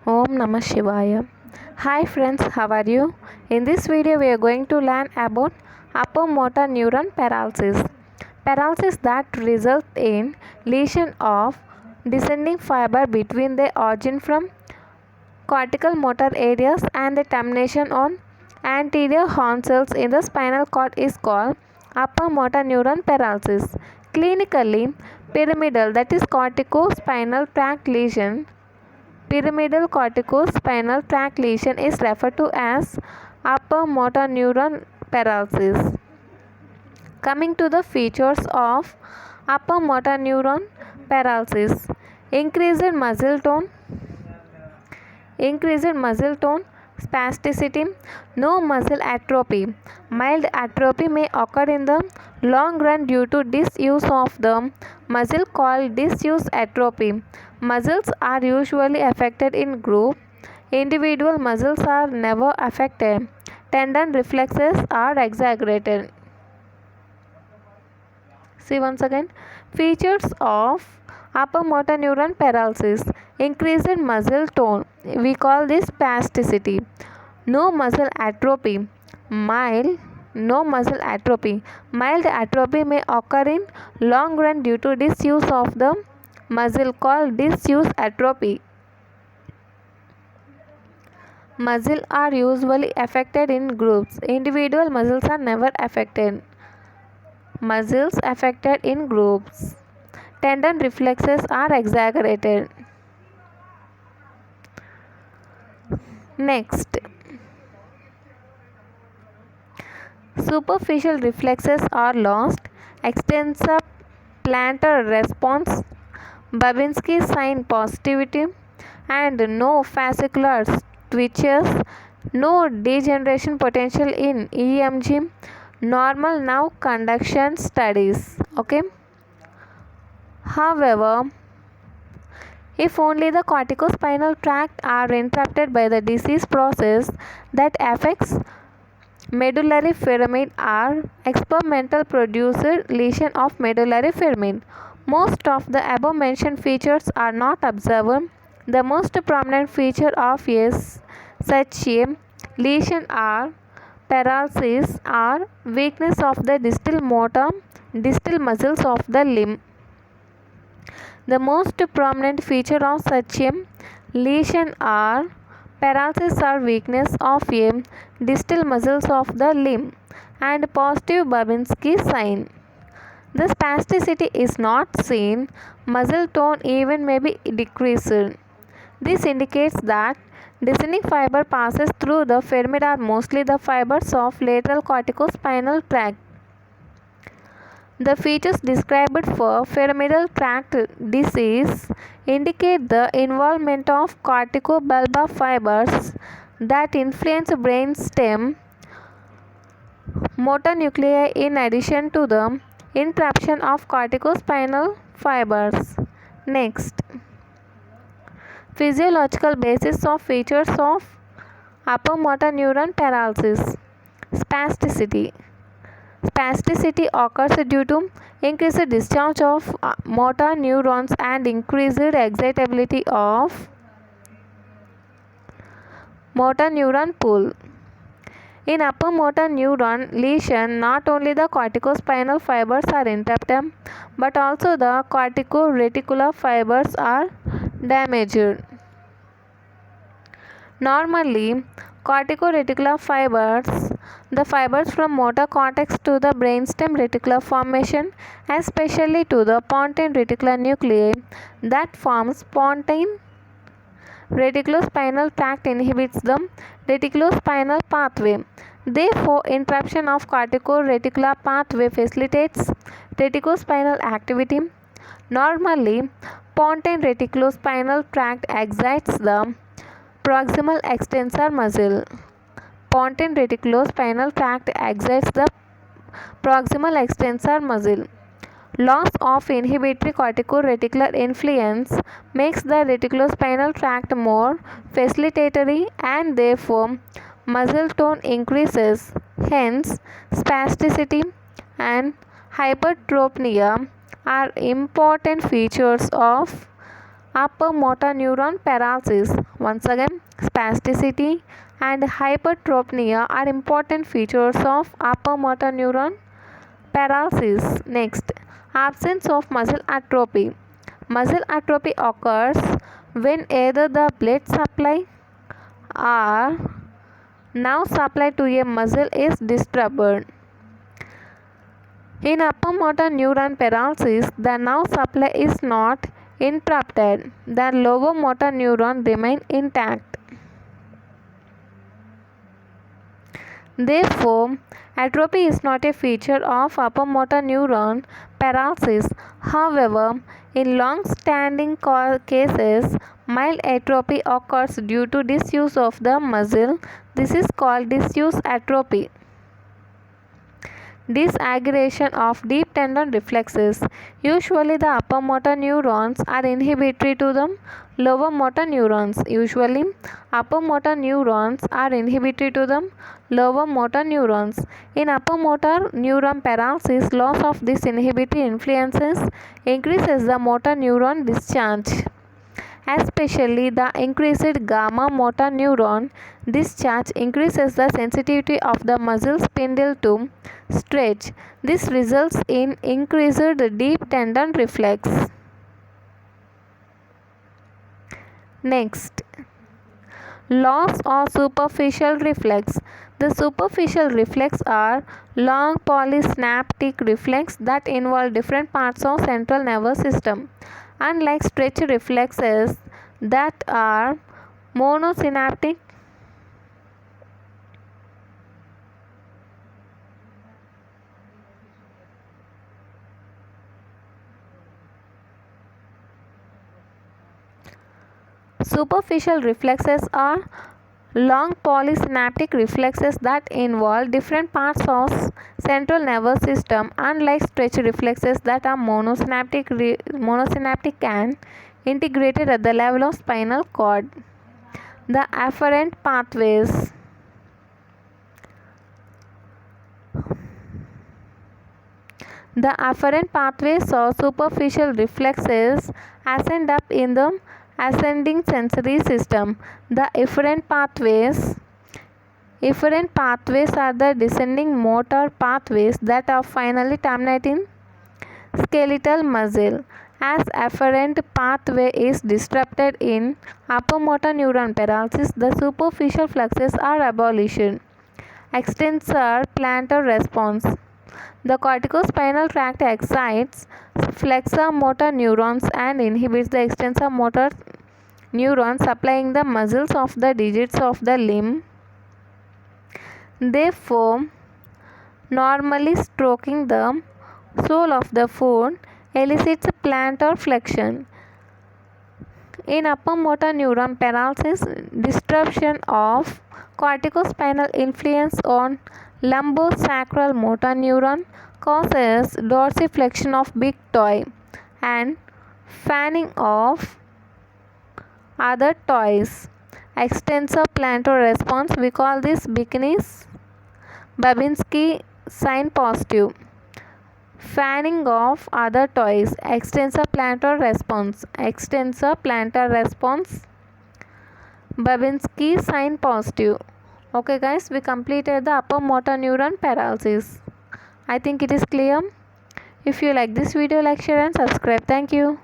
Om Namah Shivaya. Hi friends, how are you? In this video we are going to learn about upper motor neuron paralysis. Paralysis that results in lesion of descending fiber between the origin from cortical motor areas and the termination on anterior horn cells in the spinal cord is called upper motor neuron paralysis. Clinically, pyramidal, that is corticospinal tract lesion, pyramidal corticospinal tract lesion is referred to as upper motor neuron paralysis. Coming to the features of upper motor neuron paralysis: increased muscle tone, spasticity, no muscle atrophy. Mild atrophy may occur in the long run due to disuse of the muscle called disuse atrophy. Muscles are usually affected in group. Individual muscles are never affected. Tendon reflexes are exaggerated. See once again. Features of upper motor neuron paralysis: increased muscle tone, we call this spasticity. No muscle atrophy. Mild no muscle atrophy. Mild atrophy may occur in long run due to disuse of the muscle called disuse atrophy. Muscles are usually affected in groups. Individual muscles are never affected. Muscles affected in groups. Tendon reflexes are exaggerated. Next, superficial reflexes are lost. Extensor plantar response, Babinski sign positivity, and no fascicular twitches, no degeneration potential in EMG, normal nerve conduction studies. Okay. However, if only the corticospinal tract are interrupted by the disease process that affects medullary pyramid or experimental produced lesion of medullary pyramid. Most of the above mentioned features are not observed. The most prominent feature of such a lesion or paralysis or weakness of the distal muscles of the limb. The most prominent feature of such a lesion or paralysis or weakness of a distal muscles of the limb and positive Babinski sign. The spasticity is not seen. Muscle tone even may be decreased. This indicates that descending fiber passes through the pyramid are mostly the fibers of lateral corticospinal tract. The features described for pyramidal tract disease indicate the involvement of corticobulbar fibers that influence brainstem motor nuclei in addition to the interruption of corticospinal fibers. Next, physiological basis of features of upper motor neuron paralysis. Spasticity. Spasticity occurs due to increased discharge of motor neurons and increased excitability of motor neuron pool. In upper motor neuron lesion, not only the corticospinal fibers are interrupted, but also the corticoreticular fibers are damaged. Normally, corticoreticular fibers, the fibers from motor cortex to the brainstem reticular formation, especially to the pontine reticular nuclei that forms pontine reticulospinal tract, inhibits the reticulospinal pathway. Therefore, interruption of corticoreticular pathway facilitates reticulospinal activity. Normally, pontine reticulospinal tract excites the proximal extensor muscle. Pontine reticulospinal tract excites the proximal extensor muscle. Loss of inhibitory corticoreticular influence makes the reticulospinal tract more facilitatory and therefore muscle tone increases. Hence, spasticity and hypertropia are important features of upper motor neuron paralysis. Once again, spasticity and hypertropia are important features of upper motor neuron paralysis. Next, absence of muscle atrophy. Muscle atrophy occurs when either the blood supply or nerve supply to a muscle is disturbed. In upper motor neuron paralysis, the nerve supply is not interrupted. The lower motor neuron remain intact. Therefore, atrophy is not a feature of upper motor neuron paralysis. However, in long-standing cases, mild atrophy occurs due to disuse of the muscle. This is called disuse atrophy. Disaggregation of deep tendon reflexes. Usually the upper motor neurons are inhibitory to the lower motor neurons. Usually upper motor neurons are inhibitory to the lower motor neurons. In upper motor neuron paralysis, loss of this inhibitory influences increases the motor neuron discharge. Especially the increased gamma motor neuron discharge increases the sensitivity of the muscle spindle to stretch. This results in increased deep tendon reflex. Next, loss of superficial reflex. The superficial reflex are long polysynaptic reflex that involve different parts of central nervous system. Unlike stretch reflexes that are monosynaptic, superficial reflexes are long polysynaptic reflexes that involve different parts of central nervous system. Unlike stretch reflexes that are monosynaptic and integrated at the level of spinal cord. The afferent pathways. The afferent pathways of superficial reflexes ascend up in the ascending sensory system. The efferent pathways are the descending motor pathways that are finally terminate in skeletal muscle. As afferent pathway is disrupted in upper motor neuron paralysis, the superficial fluxes are abolished. Extensor plantar response. The corticospinal tract excites flexor motor neurons and inhibits the extensor motor neurons supplying the muscles of the digits of the limb. Therefore, normally stroking the sole of the foot elicits plantar flexion. In upper motor neuron paralysis, disruption of corticospinal influence on lumbosacral motor neuron causes dorsiflexion of big toe and fanning of other toes. Extensor plantar response, we call this Babinski sign positive. Fanning of other toes. Extensor plantar response. Babinski sign positive. Okay guys, we completed the upper motor neuron paralysis. I think it is clear. If you like this video, like, share and subscribe. Thank you.